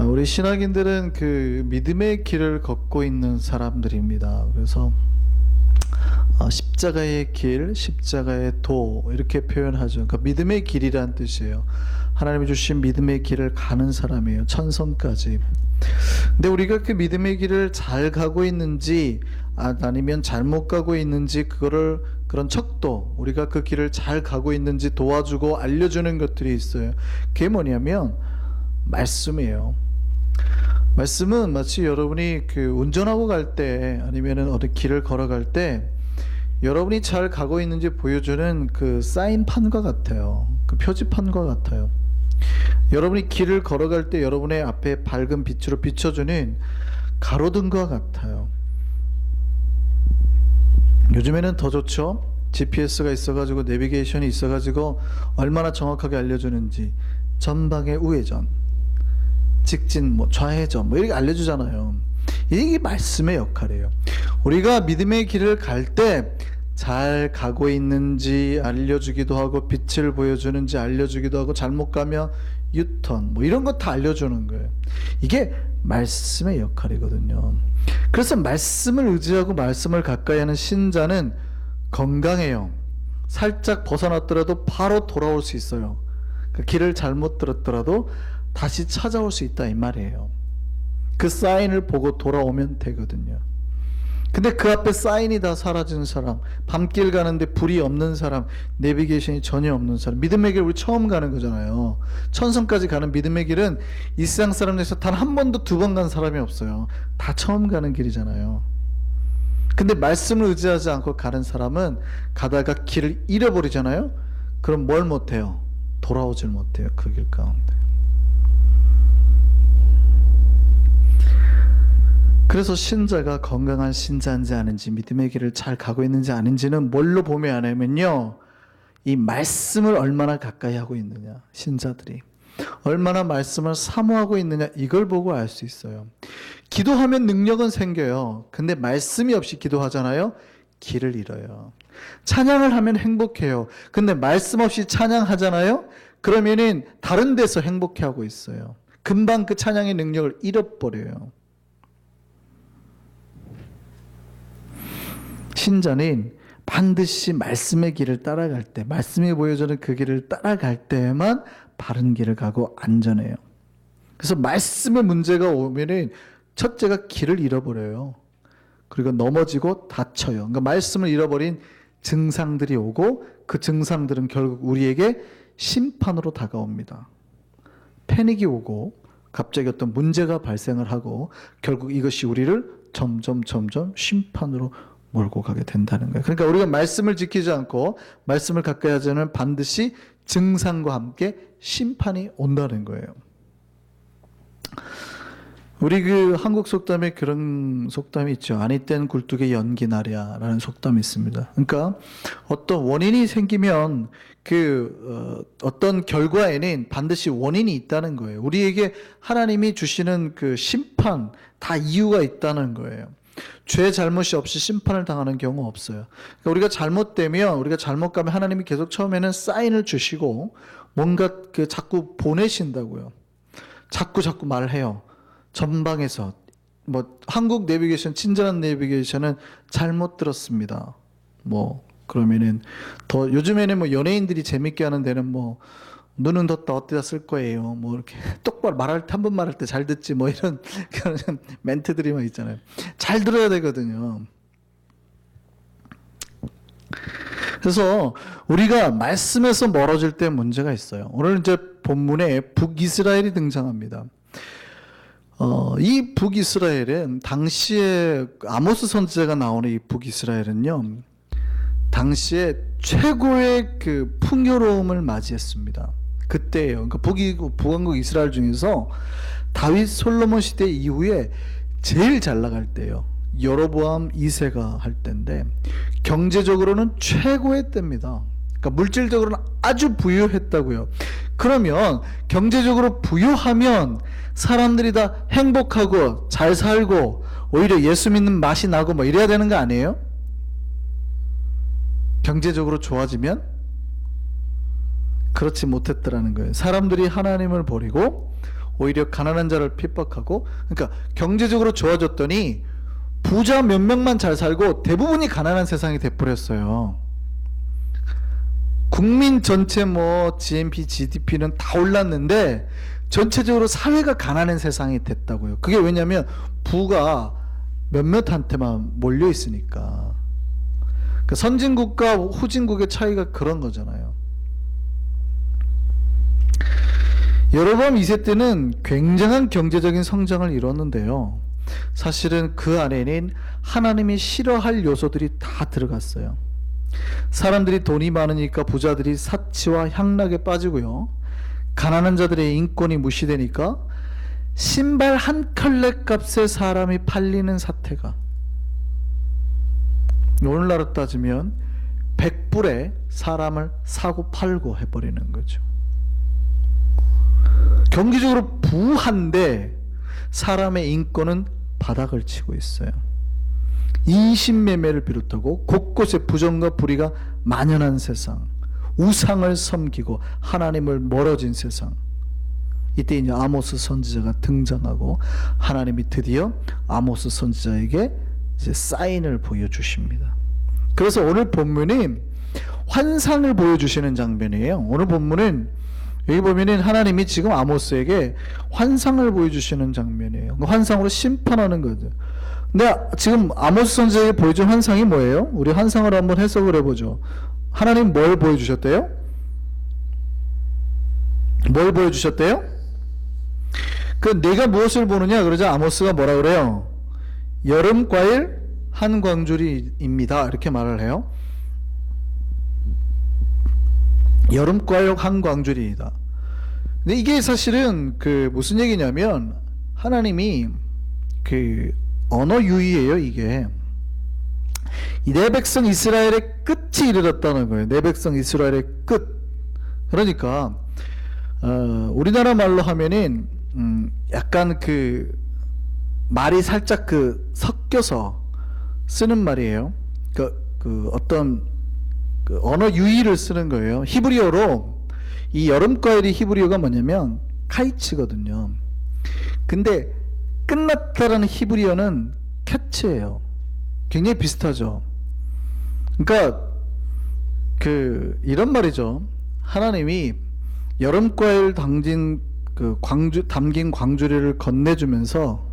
우리 신학인들은 그 믿음의 길을 걷고 있는 사람들입니다. 그래서 십자가의 길, 십자가의 도 이렇게 표현하죠. 그러니까 믿음의 길이란 뜻이에요. 하나님이 주신 믿음의 길을 가는 사람이에요. 천성까지. 근데 우리가 그 믿음의 길을 잘 가고 있는지 아니면 잘못 가고 있는지 그런 척도, 우리가 그 길을 잘 가고 있는지 도와주고 알려주는 것들이 있어요. 그게 뭐냐면 말씀이에요. 말씀은 마치 여러분이 그 운전하고 갈 때 아니면은 어디 길을 걸어갈 때 여러분이 잘 가고 있는지 보여주는 그 사인판과 같아요. 그 표지판과 같아요. 여러분이 길을 걸어갈 때 여러분의 앞에 밝은 빛으로 비춰주는 가로등과 같아요. 요즘에는 더 좋죠. GPS가 있어가지고 내비게이션이 있어가지고 얼마나 정확하게 알려주는지 전방의 우회전, 직진, 좌회전 이렇게 알려주잖아요. 이게 말씀의 역할이에요. 우리가 믿음의 길을 갈 때 잘 가고 있는지 알려주기도 하고, 빛을 보여주는지 알려주기도 하고, 잘못 가면 유턴 이런 거 다 알려주는 거예요. 이게 말씀의 역할이거든요. 그래서 말씀을 의지하고 말씀을 가까이 하는 신자는 건강해요. 살짝 벗어났더라도 바로 돌아올 수 있어요. 그 길을 잘못 들었더라도 다시 찾아올 수 있다 이 말이에요. 그 사인을 보고 돌아오면 되거든요. 근데 그 앞에 사인이 다 사라진 사람, 밤길 가는데 불이 없는 사람, 내비게이션이 전혀 없는 사람, 믿음의 길 우리 처음 가는 거잖아요. 천성까지 가는 믿음의 길은 이 세상 사람 중에서 단 한 번도 두 번 간 사람이 없어요. 다 처음 가는 길이잖아요. 근데 말씀을 의지하지 않고 가는 사람은 가다가 길을 잃어버리잖아요. 그럼 뭘 못해요? 돌아오질 못해요. 그 길 가운데. 그래서 신자가 건강한 신자인지 아닌지, 믿음의 길을 잘 가고 있는지 아닌지는 뭘로 보면 하냐면요, 이 말씀을 얼마나 가까이 하고 있느냐, 신자들이 얼마나 말씀을 사모하고 있느냐, 이걸 보고 알 수 있어요. 기도하면 능력은 생겨요. 근데 말씀이 없이 기도하잖아요, 길을 잃어요. 찬양을 하면 행복해요. 근데 말씀 없이 찬양하잖아요, 그러면은 다른 데서 행복해하고 있어요. 금방 그 찬양의 능력을 잃어버려요. 신자는 반드시 말씀의 길을 따라갈 때, 말씀이 보여주는 그 길을 따라갈 때만 바른 길을 가고 안전해요. 그래서 말씀의 문제가 오면은 첫째가 길을 잃어버려요. 그리고 넘어지고 다쳐요. 그러니까 말씀을 잃어버린 증상들이 오고, 그 증상들은 결국 우리에게 심판으로 다가옵니다. 패닉이 오고 갑자기 어떤 문제가 발생을 하고, 결국 이것이 우리를 점점 심판으로 몰고 가게 된다는 거예요. 그러니까 우리가 말씀을 지키지 않고 말씀을 가까이 하지 않으면 반드시 증상과 함께 심판이 온다는 거예요. 우리 그 한국 속담에 그런 속담이 있죠. 아니 땐 굴뚝에 연기 나랴라는 속담이 있습니다. 그러니까 어떤 원인이 생기면 어떤 결과에는 반드시 원인이 있다는 거예요. 우리에게 하나님이 주시는 그 심판 다 이유가 있다는 거예요. 죄 잘못이 없이 심판을 당하는 경우 없어요. 그러니까 우리가 잘못되면, 우리가 잘못 가면 하나님이 계속 처음에는 사인을 주시고 뭔가 자꾸 보내신다고요. 자꾸 말을 해요. 전방에서 한국 내비게이션, 친절한 내비게이션은 잘못 들었습니다. 그러면은 더 요즘에는 연예인들이 재밌게 하는 데는 눈은 뒀다 어디다 쓸 거예요. 이렇게 똑바로 말할 때, 한 번 말할 때 잘 듣지 이런 그런 멘트들이 막 있잖아요. 잘 들어야 되거든요. 그래서 우리가 말씀에서 멀어질 때 문제가 있어요. 오늘 이제 본문에 북이스라엘이 등장합니다. 이 북이스라엘은 당시에 아모스 선지자가 나오는 이 북이스라엘은요, 당시에 최고의 그 풍요로움을 맞이했습니다. 그때예요. 그러니까 북왕국 이스라엘 중에서 다윗 솔로몬 시대 이후에 제일 잘 나갈 때예요. 여로보암 2세가 할 때인데 경제적으로는 최고의 때입니다. 그러니까 물질적으로는 아주 부유했다고요. 그러면 경제적으로 부유하면 사람들이 다 행복하고 잘 살고 오히려 예수 믿는 맛이 나고 이래야 되는 거 아니에요? 경제적으로 좋아지면? 그렇지 못했더라는 거예요. 사람들이 하나님을 버리고 오히려 가난한 자를 핍박하고, 그러니까 경제적으로 좋아졌더니 부자 몇 명만 잘 살고 대부분이 가난한 세상이 돼버렸어요. 국민 전체 뭐 GNP, GDP는 다 올랐는데 전체적으로 사회가 가난한 세상이 됐다고요. 그게 왜냐면 부가 몇몇한테만 몰려 있으니까. 그 선진국과 후진국의 차이가 그런 거잖아요. 여로보암 2세 때는 굉장한 경제적인 성장을 이뤘는데요. 사실은 그 안에는 하나님이 싫어할 요소들이 다 들어갔어요. 사람들이 돈이 많으니까 부자들이 사치와 향락에 빠지고요. 가난한 자들의 인권이 무시되니까 신발 한 켤레 값에 사람이 팔리는 사태가, 오늘날로 따지면 100불에 사람을 사고 팔고 해버리는 거죠. 경제적으로 부한데 사람의 인권은 바닥을 치고 있어요. 인신매매를 비롯하고 곳곳에 부정과 불의가 만연한 세상, 우상을 섬기고 하나님을 멀어진 세상. 이때 이제 아모스 선지자가 등장하고 하나님이 드디어 아모스 선지자에게 이제 사인을 보여주십니다. 그래서 오늘 본문이 환상을 보여주시는 장면이에요. 오늘 본문은 여기 보면은 하나님이 지금 아모스에게 환상을 보여주시는 장면이에요. 환상으로 심판하는 거죠. 근데 지금 아모스 선지자에게 보여준 환상이 뭐예요? 우리 환상을 한번 해석을 해보죠. 하나님 뭘 보여주셨대요? 뭘 보여주셨대요? 그 내가 무엇을 보느냐 그러자 아모스가 뭐라 그래요? 여름과일 한 광주리입니다. 이렇게 말을 해요. 여름과일 한 광주리이다. 근데 이게 사실은 그 무슨 얘기냐면 하나님이 그 언어 유희예요. 이게 내 백성 이스라엘의 끝이 이르렀다는 거예요. 내 백성 이스라엘의 끝. 그러니까 우리나라 말로 하면은 약간 그 말이 살짝 그 섞여서 쓰는 말이에요. 그 어떤 그 언어 유희를 쓰는 거예요. 히브리어로 이 여름과일이 히브리어가 뭐냐면 카이츠거든요. 근데 끝났다라는 히브리어는 캐츠예요. 굉장히 비슷하죠. 그러니까 그 이런 말이죠. 하나님이 여름과일 담긴 광주리를 건네주면서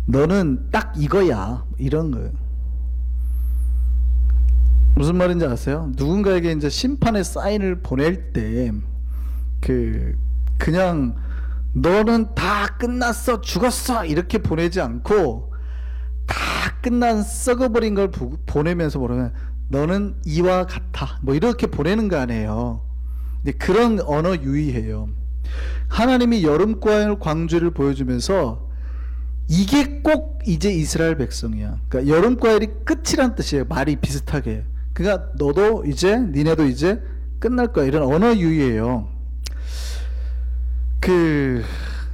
너는 딱 이거야, 이런 거예요. 무슨 말인지 아세요? 누군가에게 이제 심판의 사인을 보낼 때 그냥 너는 다 끝났어, 죽었어 이렇게 보내지 않고 다 끝난 썩어버린 걸 보내면서 뭐라면 너는 이와 같아 뭐 이렇게 보내는 거 아니에요. 근데 그런 언어 유희예요. 하나님이 여름과일 광주를 보여주면서 이게 꼭 이제 이스라엘 백성이야. 그러니까 여름과일이 끝이란 뜻이에요. 말이 비슷하게. 그러니까 너도 이제 니네도 이제 끝날 거야. 이런 언어 유희예요.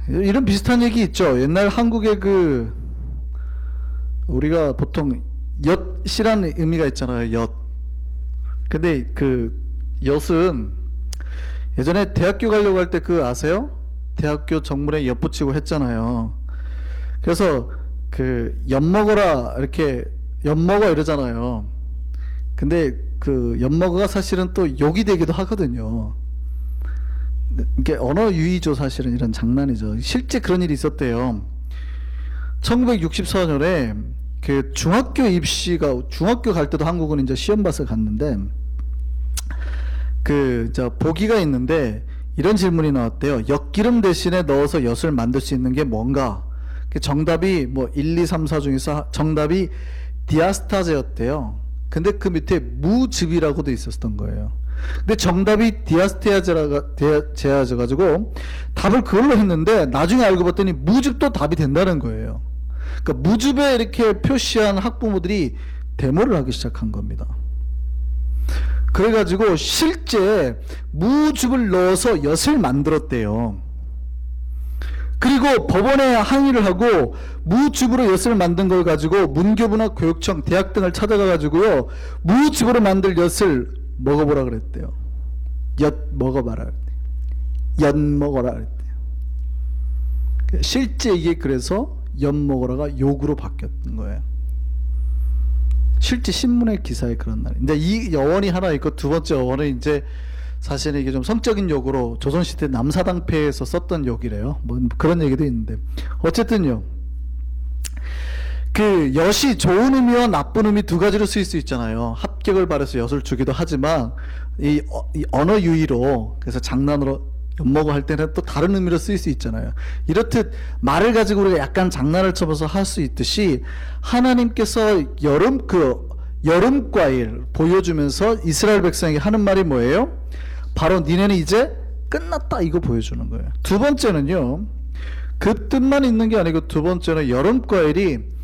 이런 비슷한 얘기 있죠. 옛날 한국에 우리가 보통 엿이라는 의미가 있잖아요. 엿. 근데 그 엿은 예전에 대학교 가려고 할 때 아세요? 대학교 정문에 엿 붙이고 했잖아요. 그래서 엿 먹어라 이렇게 엿 먹어 이러잖아요. 근데 엿 먹어가 사실은 또 욕이 되기도 하거든요. 이게 언어 유희죠. 사실은 이런 장난이죠. 실제 그런 일이 있었대요. 1964년에 중학교 중학교 갈 때도 한국은 이제 시험 봐서 갔는데 보기가 있는데 이런 질문이 나왔대요. 엿기름 대신에 넣어서 엿을 만들 수 있는 게 뭔가? 정답이 뭐 1, 2, 3, 4 중에서 정답이 디아스타제였대요. 근데 그 밑에 무즙이라고도 있었던 거예요. 근데 정답이 디아스테아제 가지고 답을 그걸로 했는데 나중에 알고 봤더니 무즙도 답이 된다는 거예요. 그러니까 무즙에 이렇게 표시한 학부모들이 데모를 하기 시작한 겁니다. 그래가지고 실제 무즙을 넣어서 엿을 만들었대요. 그리고 법원에 항의를 하고 무즙으로 엿을 만든 걸 가지고 문교부나 교육청, 대학 등을 찾아가가지고요 무즙으로 만들 엿을 먹어보라 그랬대요. 엿 먹어봐라 그랬대요. 엿 먹어라 그랬대요. 실제 이게 그래서 엿 먹으라가 욕으로 바뀌었던 거예요. 실제 신문의 기사에 그런 날. 이제 이 어원이 하나 있고, 두 번째 어원은 이제 사실은 이게 좀 성적인 욕으로 조선시대 남사당패에서 썼던 욕이래요. 뭐 그런 얘기도 있는데, 어쨌든요, 그 엿이 좋은 의미와 나쁜 의미 두 가지로 쓰일 수 있잖아요. 합격을 바라서 엿을 주기도 하지만 이 언어 유희로, 그래서 장난으로 엿먹어 할 때는 또 다른 의미로 쓰일 수 있잖아요. 이렇듯 말을 가지고 우리가 약간 장난을 쳐봐서 할 수 있듯이, 하나님께서 여름과일 보여주면서 이스라엘 백성에게 하는 말이 뭐예요? 바로 니네는 이제 끝났다, 이거 보여주는 거예요. 두 번째는요, 그 뜻만 있는 게 아니고, 두 번째는 여름과일이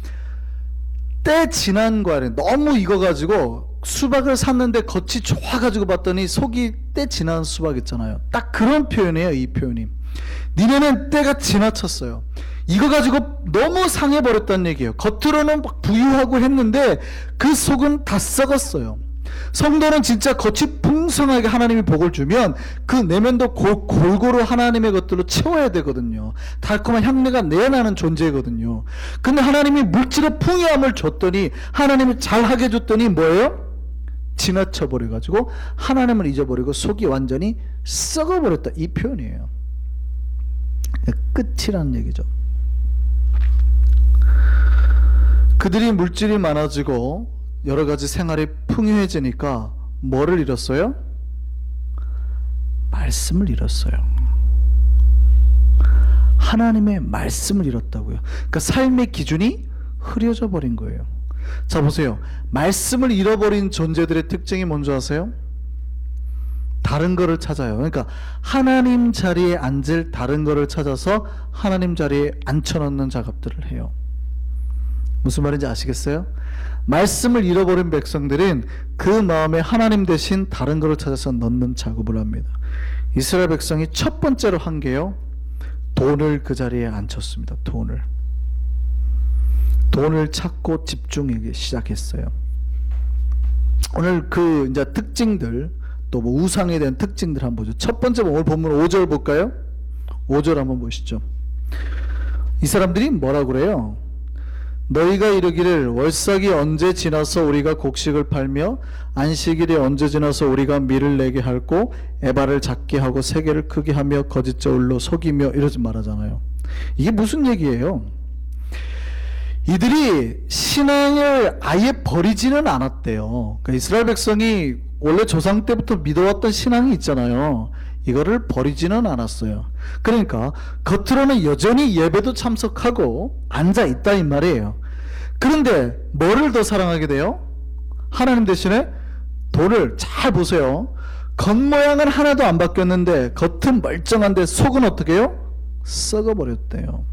때 지난 과일이 너무 익어가지고 수박을 샀는데 겉이 좋아가지고 봤더니 속이 때 지난 수박 있잖아요. 딱 그런 표현이에요, 이 표현이. 니네는 때가 지나쳤어요. 익어가지고 너무 상해버렸다는 얘기예요. 겉으로는 막 부유하고 했는데 그 속은 다 썩었어요. 성도는 진짜 겉이 풍성하게 하나님이 복을 주면 그 내면도 골고루 하나님의 것들로 채워야 되거든요. 달콤한 향내가 내야 나는 존재거든요. 근데 하나님이 물질의 풍요함을 줬더니, 하나님이 잘하게 줬더니 뭐예요? 지나쳐 버려가지고 하나님을 잊어버리고 속이 완전히 썩어버렸다, 이 표현이에요. 끝이라는 얘기죠. 그들이 물질이 많아지고 여러 가지 생활이 풍요해지니까 뭐를 잃었어요? 말씀을 잃었어요. 하나님의 말씀을 잃었다고요. 그러니까 삶의 기준이 흐려져 버린 거예요. 자, 보세요. 말씀을 잃어버린 존재들의 특징이 뭔지 아세요? 다른 거를 찾아요. 그러니까 하나님 자리에 앉을 다른 거를 찾아서 하나님 자리에 앉혀놓는 작업들을 해요. 무슨 말인지 아시겠어요? 말씀을 잃어버린 백성들은 그 마음에 하나님 대신 다른 것을 찾아서 넣는 작업을 합니다. 이스라엘 백성이 첫 번째로 한 게요, 돈을 그 자리에 앉혔습니다. 돈을 찾고 집중하기 시작했어요. 오늘 그 이제 특징들, 또 뭐 우상에 대한 특징들 한번 보죠. 첫 번째, 오늘 본문 5절 볼까요? 5절 한번 보시죠. 이 사람들이 뭐라고 그래요? 너희가 이르기를 월삭이 언제 지나서 우리가 곡식을 팔며 안식일이 언제 지나서 우리가 밀을 내게 할고 에바를 작게 하고 세계를 크게 하며 거짓 저울로 속이며, 이러지 말하잖아요. 이게 무슨 얘기예요? 이들이 신앙을 아예 버리지는 않았대요. 그러니까 이스라엘 백성이 원래 조상 때부터 믿어왔던 신앙이 있잖아요. 이거를 버리지는 않았어요. 그러니까 겉으로는 여전히 예배도 참석하고 앉아 있다, 이 말이에요. 그런데 뭐를 더 사랑하게 돼요? 하나님 대신에 돈을. 잘 보세요. 겉모양은 하나도 안 바뀌었는데 겉은 멀쩡한데 속은 어떻게 해요? 썩어버렸대요.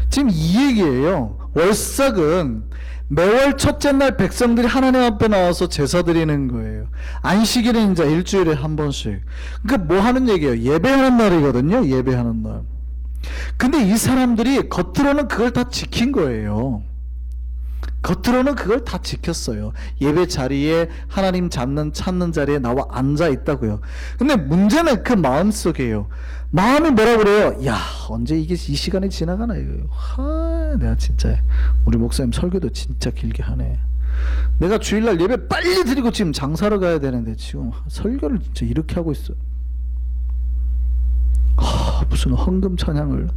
지금 이 얘기예요. 월삭은 매월 첫째 날 백성들이 하나님 앞에 나와서 제사 드리는 거예요. 안식일은 이제 일주일에 한 번씩. 그러니까 뭐 하는 얘기예요? 예배하는 날이거든요. 예배하는 날. 근데 이 사람들이 겉으로는 그걸 다 지킨 거예요. 겉으로는 그걸 다 지켰어요. 예배 자리에 하나님 찾는 자리에 나와 앉아 있다고요. 근데 문제는 그 마음 속이에요. 마음이 뭐라 그래요? 야, 언제 이게 이 시간이 지나가나 이거. 내가 진짜 우리 목사님 설교도 진짜 길게 하네. 내가 주일날 예배 빨리 드리고 지금 장사를 가야 되는데 지금 설교를 진짜 이렇게 하고 있어. 무슨 헌금 찬양을,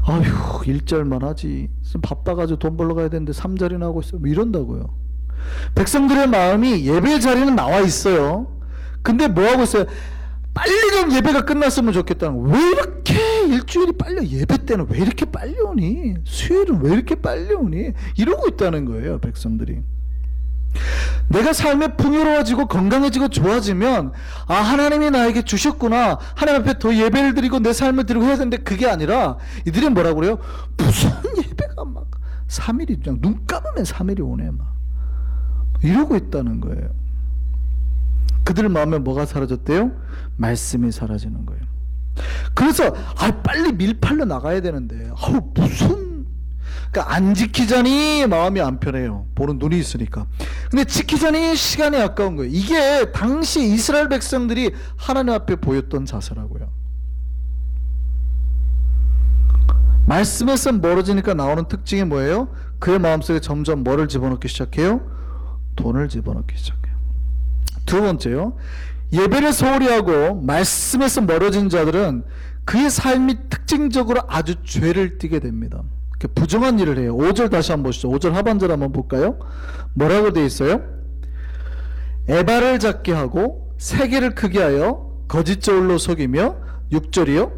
아휴, 1절만 하지. 바빠가지고 돈 벌러 가야 되는데 3절이나 하고 있어. 뭐 이런다고요. 백성들의 마음이 예배 자리는 나와 있어요. 근데 뭐 하고 있어요? 빨리 좀 예배가 끝났으면 좋겠다는 거예요. 왜 이렇게 일주일이 빨리, 예배 때는 왜 이렇게 빨리 오니? 수요일은 왜 이렇게 빨리 오니? 이러고 있다는 거예요, 백성들이. 내가 삶이 풍요로워지고 건강해지고 좋아지면, 아, 하나님이 나에게 주셨구나, 하나님 앞에 더 예배를 드리고 내 삶을 드리고 해야 되는데, 그게 아니라 이들이 뭐라고 그래요? 무슨 예배가 막 3일이 그냥 눈 감으면 3일이 오네 막 이러고 있다는 거예요. 그들 마음에 뭐가 사라졌대요? 말씀이 사라지는 거예요. 그래서 빨리 밀팔러 나가야 되는데 무슨, 그러니까 안 지키자니 마음이 안 편해요. 보는 눈이 있으니까. 근데 지키자니 시간이 아까운 거예요. 이게 당시 이스라엘 백성들이 하나님 앞에 보였던 자세라고요. 말씀에서 멀어지니까 나오는 특징이 뭐예요? 그의 마음속에 점점 뭐를 집어넣기 시작해요? 돈을 집어넣기 시작해요. 두 번째요. 예배를 소홀히 하고 말씀에서 멀어진 자들은 그의 삶이 특징적으로 아주 죄를 띠게 됩니다. 부정한 일을 해요. 5절 다시 한번 보시죠. 5절 하반절 한번 볼까요? 뭐라고 되어 있어요? 에바를 작게 하고 세계를 크게 하여 거짓 저울로 속이며 6절이요.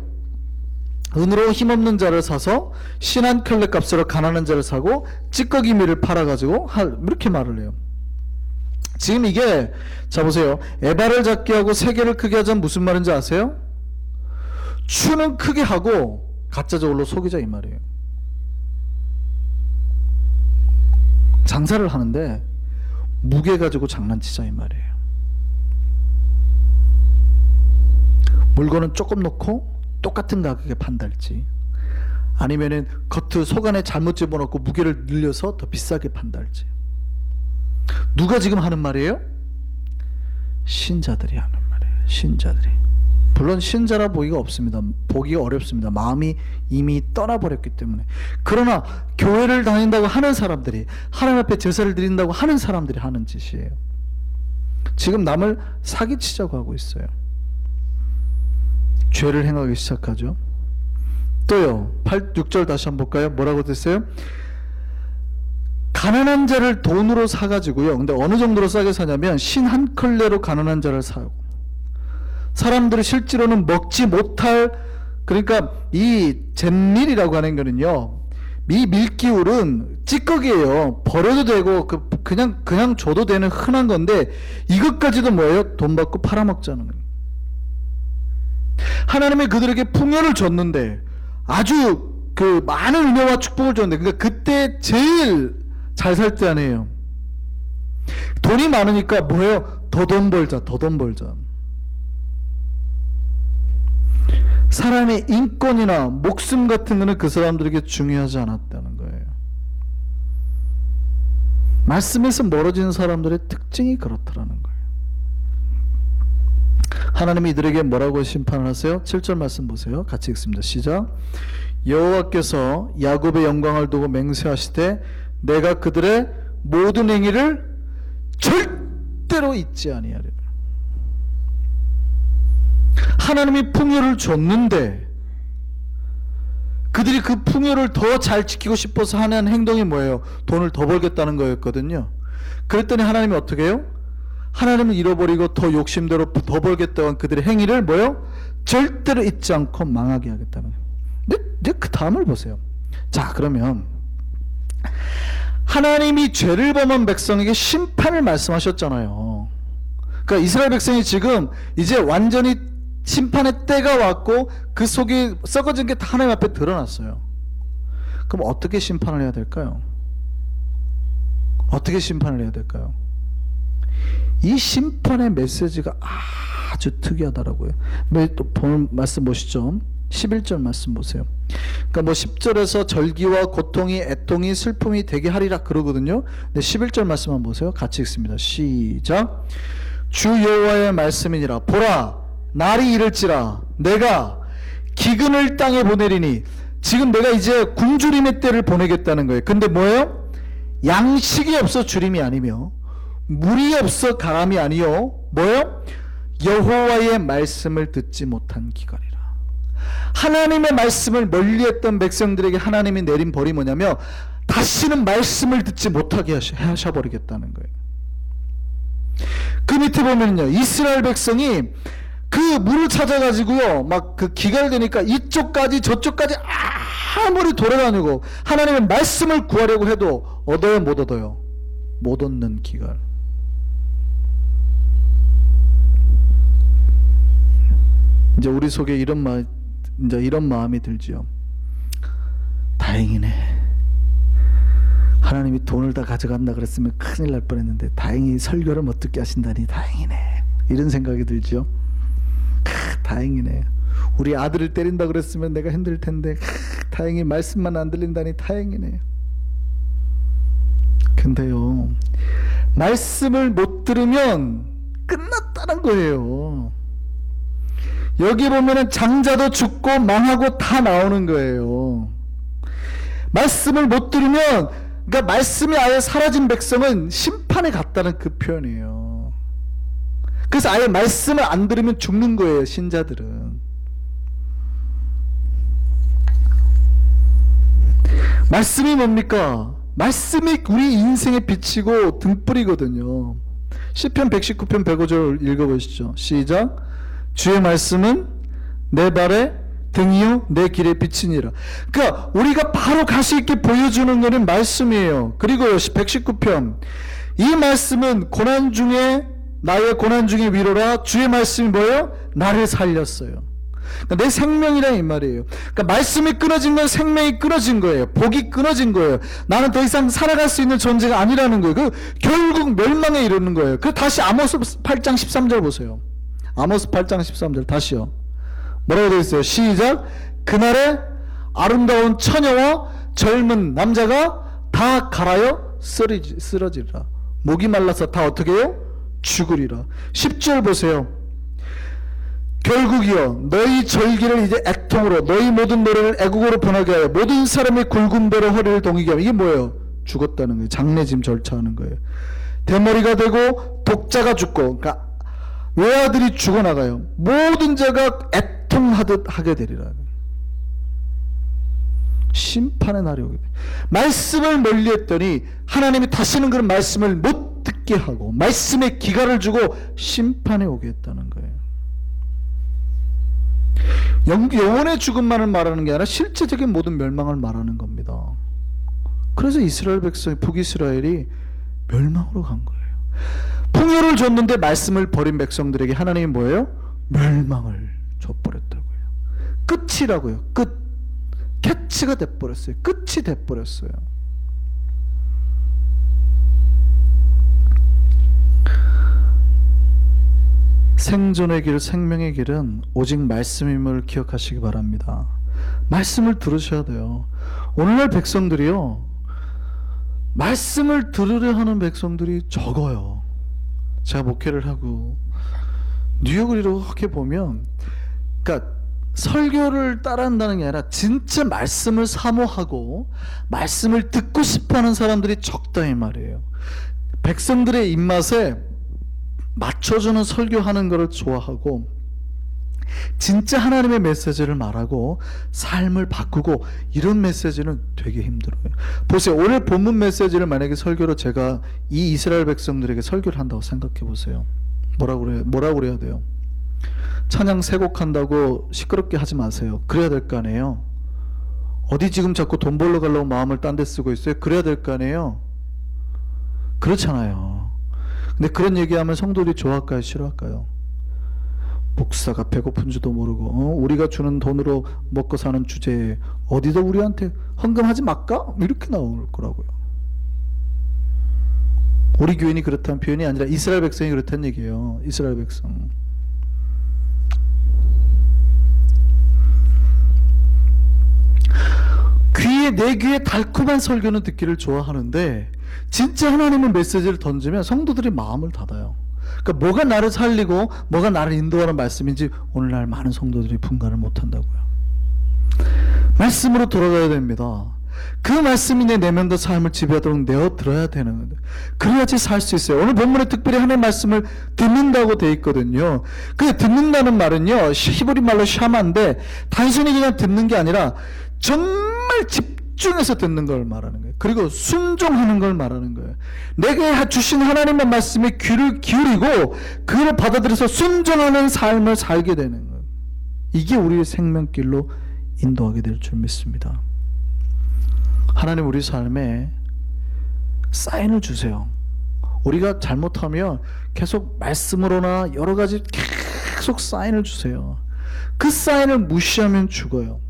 은으로 힘없는 자를 사서 신 한 켤레 값으로 가난한 자를 사고 찌꺼기 밀을 팔아가지고 이렇게 말을 해요. 지금 이게 자 보세요. 에바를 작게 하고 세계를 크게 하자면 무슨 말인지 아세요? 추는 크게 하고 가짜 저울로 속이자 이 말이에요. 장사를 하는데 무게 가지고 장난치자 이 말이에요. 물건은 조금 놓고 똑같은 가격에 판달지, 아니면은 겉으로 속 안에 잘못 집어넣고 무게를 늘려서 더 비싸게 판달지. 누가 지금 하는 말이에요? 신자들이 하는 말이에요. 신자들이. 물론 신자라 보기가 없습니다. 보기가 어렵습니다. 마음이 이미 떠나버렸기 때문에. 그러나 교회를 다닌다고 하는 사람들이, 하나님 앞에 제사를 드린다고 하는 사람들이 하는 짓이에요. 지금 남을 사기치자고 하고 있어요. 죄를 행하기 시작하죠. 또요. 6절 다시 한번 볼까요? 뭐라고 됐어요? 가난한 자를 돈으로 사가지고요. 근데 어느 정도로 싸게 사냐면 신 한 컬레로 가난한 자를 사고, 사람들이 실제로는 먹지 못할, 그러니까 이 잿밀이라고 하는 거는요, 이 밀기울은 찌꺼기예요. 버려도 되고 그냥 줘도 되는 흔한 건데 이것까지도 뭐예요? 돈 받고 팔아먹자는 거예요. 하나님이 그들에게 풍요를 줬는데, 아주 그 많은 은혜와 축복을 줬는데, 그러니까 그때 제일 잘 살 때 아니에요. 돈이 많으니까 뭐예요? 더 돈 벌자, 더 돈 벌자. 사람의 인권이나 목숨 같은 거는 그 사람들에게 중요하지 않았다는 거예요. 말씀에서 멀어지는 사람들의 특징이 그렇더라는 거예요. 하나님이 이들에게 뭐라고 심판을 하세요? 7절 말씀 보세요. 같이 읽습니다. 시작. 여호와께서 야곱의 영광을 두고 맹세하시되 내가 그들의 모든 행위를 절대로 잊지 아니하리라. 하나님이 풍요를 줬는데 그들이 그 풍요를 더 잘 지키고 싶어서 하는 행동이 뭐예요? 돈을 더 벌겠다는 거였거든요. 그랬더니 하나님이 어떻게 해요? 하나님을 잃어버리고 더 욕심대로 더 벌겠다고 한 그들의 행위를 뭐예요? 절대로 잊지 않고 망하게 하겠다는 거예요. 근데 그 다음을 보세요. 자, 그러면 하나님이 죄를 범한 백성에게 심판을 말씀하셨잖아요. 그러니까 이스라엘 백성이 지금 이제 완전히 심판의 때가 왔고 그 속이 썩어진 게 다 하나님 앞에 드러났어요. 그럼 어떻게 심판을 해야 될까요? 어떻게 심판을 해야 될까요? 이 심판의 메시지가 아주 특이하더라고요. 또 본 말씀 보시죠. 11절 말씀 보세요. 그러니까 뭐 10절에서 절기와 고통이 애통이 슬픔이 되게 하리라 그러거든요. 근데 11절 말씀만 보세요. 같이 읽습니다. 시작. 주 여호와의 말씀이니라. 보라, 날이 이를지라 내가 기근을 땅에 보내리니. 지금 내가 이제 굶주림의 때를 보내겠다는 거예요. 근데 뭐예요? 양식이 없어 주림이 아니며 물이 없어 가람이 아니요 뭐예요? 여호와의 말씀을 듣지 못한 기간이라. 하나님의 말씀을 멀리했던 백성들에게 하나님이 내린 벌이 뭐냐면 다시는 말씀을 듣지 못하게 하셔버리겠다는 거예요. 그 밑에 보면요, 이스라엘 백성이 그 물을 찾아가지고요, 막 그 기갈 되니까 이쪽까지 저쪽까지 아무리 돌아다니고 하나님의 말씀을 구하려고 해도 얻어요, 못 얻어요? 못 얻는 기갈. 이제 우리 속에 이런 마음이 들지요. 다행이네. 하나님이 돈을 다 가져간다 그랬으면 큰일 날 뻔했는데 다행히 설교를 못 듣게 하신다니 다행이네. 이런 생각이 들지요. 다행이네. 우리 아들을 때린다 그랬으면 내가 힘들 텐데 다행히 말씀만 안 들린다니 다행이네. 근데요, 말씀을 못 들으면 끝났다는 거예요. 여기 보면은 장자도 죽고 망하고 다 나오는 거예요. 말씀을 못 들으면, 그러니까 말씀이 아예 사라진 백성은 심판에 갔다는 그 표현이에요. 그래서 아예 말씀을 안 들으면 죽는 거예요, 신자들은. 말씀이 뭡니까? 말씀이 우리 인생의 빛이고 등불이거든요. 시편 119편 105절 읽어보시죠. 시작. 주의 말씀은 내 발의 등이요 내 길의 빛이니라. 그러니까 우리가 바로 갈 수 있게 보여주는 것은 말씀이에요. 그리고 119편, 이 말씀은 고난 중에 나의 고난 중에 위로라. 주의 말씀이 뭐예요? 나를 살렸어요. 그러니까 내 생명이라 이 말이에요. 그러니까 말씀이 끊어진 건 생명이 끊어진 거예요. 복이 끊어진 거예요. 나는 더 이상 살아갈 수 있는 존재가 아니라는 거예요. 그 결국 멸망에 이르는 거예요. 그 다시 아모스 8장 13절 보세요. 아모스 8장 13절 다시요. 뭐라고 되어 있어요? 시작. 그날에 아름다운 처녀와 젊은 남자가 다 갈아여 쓰러지리라. 목이 말라서 다 어떻게 해요? 죽으리라. 10절 보세요. 결국이여 너희 절기를 이제 애통으로, 너희 모든 노래를 애국으로 변하게 하여 모든 사람이 굵은 배로 허리를 동이게 하며. 이게 뭐예요? 죽었다는 거예요. 장례짐 절차하는 거예요. 대머리가 되고 독자가 죽고, 그러니까 외아들이 죽어나가요. 모든 자가 애통하듯 하게 되리라. 심판의 날이 오게 돼. 말씀을 멀리했더니 하나님이 다시는 그런 말씀을 못 듣게 하고 말씀에 기가를 주고 심판에 오게 했다는 거예요. 영혼의 죽음만을 말하는 게 아니라 실제적인 모든 멸망을 말하는 겁니다. 그래서 이스라엘 백성, 북이스라엘이 멸망으로 간 거예요. 풍요를 줬는데 말씀을 버린 백성들에게 하나님이 뭐예요? 멸망을 줘버렸다고요. 끝이라고요. 끝. 캐치가 돼버렸어요. 끝이 돼버렸어요. 생존의 길, 생명의 길은 오직 말씀임을 기억하시기 바랍니다. 말씀을 들으셔야 돼요. 오늘날 백성들이요, 말씀을 들으려 하는 백성들이 적어요. 제가 목회를 하고 뉴욕을 이렇게 보면, 그러니까 설교를 따라한다는 게 아니라 진짜 말씀을 사모하고 말씀을 듣고 싶어하는 사람들이 적다 이 말이에요. 백성들의 입맛에 맞춰주는 설교하는 것을 좋아하고 진짜 하나님의 메시지를 말하고 삶을 바꾸고 이런 메시지는 되게 힘들어요. 보세요. 오늘 본문 메시지를 만약에 설교로 제가 이 이스라엘 백성들에게 설교를 한다고 생각해 보세요. 뭐라고 그래야 돼요? 찬양 세 곡 한다고 시끄럽게 하지 마세요. 그래야 될 거 아니에요. 어디 지금 자꾸 돈 벌러 가려고 마음을 딴 데 쓰고 있어요? 그래야 될 거 아니에요. 그렇잖아요. 근데 그런 얘기하면 성도들이 좋아할까요? 싫어할까요? 목사가 배고픈 줄도 모르고 우리가 주는 돈으로 먹고 사는 주제에 어디서 우리한테 헌금하지 말까? 이렇게 나올 거라고요. 우리 교인이 그렇다는 표현이 아니라 이스라엘 백성이 그렇다는 얘기예요. 이스라엘 백성. 내 귀에 달콤한 설교는 듣기를 좋아하는데 진짜 하나님의 메시지를 던지면 성도들이 마음을 닫아요. 그러니까 뭐가 나를 살리고 뭐가 나를 인도하는 말씀인지 오늘날 많은 성도들이 분간을 못한다고요. 말씀으로 돌아가야 됩니다. 그 말씀이 내 내면과 삶을 지배하도록 내어 들어야 되는 건데 그래야지 살 수 있어요. 오늘 본문에 특별히 하나님의 말씀을 듣는다고 돼 있거든요. 그 듣는다는 말은요, 히브리 말로 샤마인데 단순히 그냥 듣는 게 아니라 정말 집중해서 듣는 걸 말하는 거예요. 그리고 순종하는 걸 말하는 거예요. 내게 주신 하나님의 말씀에 귀를 기울이고 그를 받아들여서 순종하는 삶을 살게 되는 거예요. 이게 우리의 생명길로 인도하게 될 줄 믿습니다. 하나님 우리 삶에 사인을 주세요. 우리가 잘못하면 계속 말씀으로나 여러 가지 계속 사인을 주세요. 그 사인을 무시하면 죽어요.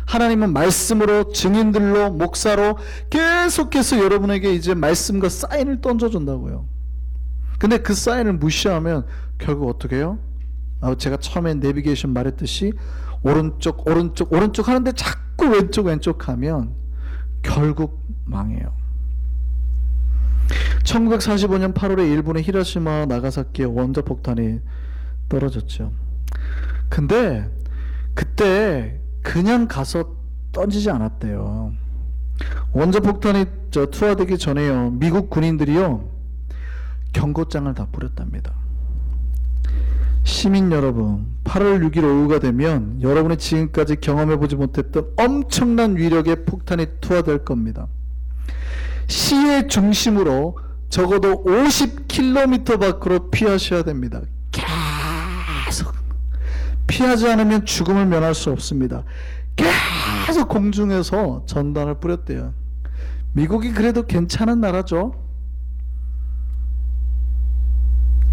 하나님은 말씀으로, 증인들로, 목사로 계속해서 여러분에게 이제 말씀과 사인을 던져준다고요. 근데 그 사인을 무시하면 결국 어떻게 해요? 제가 처음에 내비게이션 말했듯이 오른쪽 하는데 자꾸 왼쪽 하면 결국 망해요. 1945년 8월에 일본의 히로시마 나가사키에 원자폭탄이 떨어졌죠. 근데 그때 그냥 가서 던지지 않았대요. 원자폭탄이 투하되기 전에요, 미국 군인들이요 경고장을 다 뿌렸답니다. 시민 여러분, 8월 6일 오후가 되면 여러분이 지금까지 경험해보지 못했던 엄청난 위력의 폭탄이 투하될 겁니다. 시의 중심으로 적어도 50km 밖으로 피하셔야 됩니다. 계속 피하지 않으면 죽음을 면할 수 없습니다. 계속 공중에서 전단을 뿌렸대요. 미국이 그래도 괜찮은 나라죠.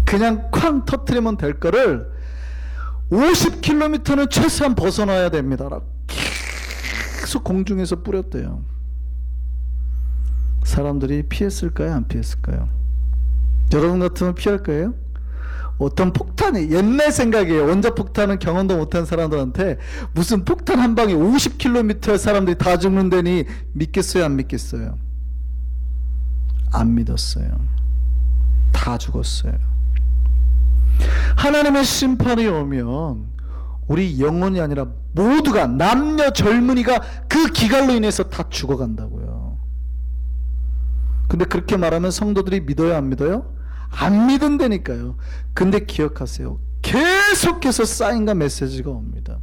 그냥 쾅 터트리면 될 거를 50km는 최소한 벗어나야 됩니다. 계속 공중에서 뿌렸대요. 사람들이 피했을까요? 안 피했을까요? 여러분 같으면 피할 거예요? 어떤 폭탄이, 옛날 생각이에요. 원자폭탄은 경험도 못한 사람들한테 무슨 폭탄 한 방에 50km의 사람들이 다 죽는다니 믿겠어요? 안 믿겠어요? 안 믿었어요. 다 죽었어요. 하나님의 심판이 오면 우리 영혼이 아니라 모두가, 남녀 젊은이가 그 기갈로 인해서 다 죽어간다고요. 근데 그렇게 말하면 성도들이 믿어요, 안 믿어요? 안 믿은다니까요. 근데 기억하세요. 계속해서 사인과 메시지가 옵니다.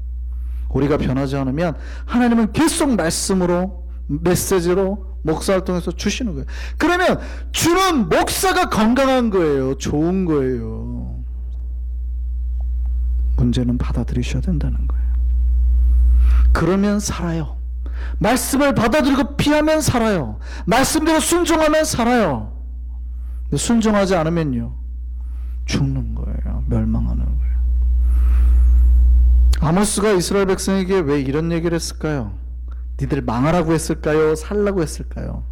우리가 변하지 않으면 하나님은 계속 말씀으로, 메시지로 목사활동에서 주시는 거예요. 그러면 주는 목사가 건강한 거예요. 좋은 거예요. 문제는 받아들이셔야 된다는 거예요. 그러면 살아요. 말씀을 받아들이고 피하면 살아요. 말씀대로 순종하면 살아요. 근데 순종하지 않으면요, 죽는 거예요. 멸망하는 거예요. 아모스가 이스라엘 백성에게 왜 이런 얘기를 했을까요? 니들 망하라고 했을까요? 살라고 했을까요?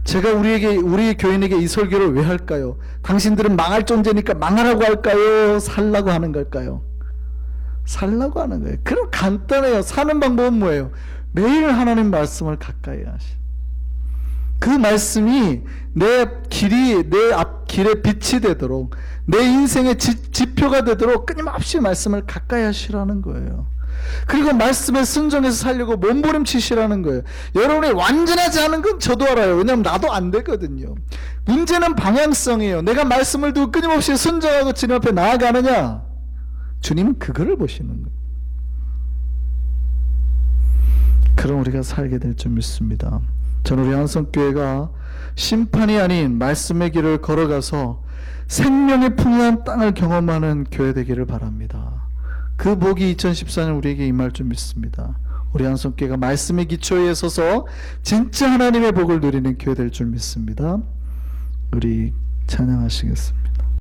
제가 우리 교인에게 이 설교를 왜 할까요? 당신들은 망할 존재니까 망하라고 할까요? 살라고 하는 걸까요? 살라고 하는 거예요. 그럼 간단해요. 사는 방법은 뭐예요? 매일 하나님 말씀을 가까이 하시. 그 말씀이 내 길이, 내 앞길에 빛이 되도록, 내 인생의 지표가 되도록 끊임없이 말씀을 가까이 하시라는 거예요. 그리고 말씀에 순종해서 살려고 몸부림치시라는 거예요. 여러분이 완전하지 않은 건 저도 알아요. 왜냐하면 나도 안 되거든요. 문제는 방향성이에요. 내가 말씀을 두고 끊임없이 순종하고 주님 앞에 나아가느냐, 주님은 그거를 보시는 거예요. 그럼 우리가 살게 될 줄 믿습니다. 저는 우리 한성교회가 심판이 아닌 말씀의 길을 걸어가서 생명의 풍요한 땅을 경험하는 교회 되기를 바랍니다. 그 복이 2014년 우리에게 임할 줄 믿습니다. 우리 한성교회가 말씀의 기초에 서서 진짜 하나님의 복을 누리는 교회 될 줄 믿습니다. 우리 찬양하시겠습니다.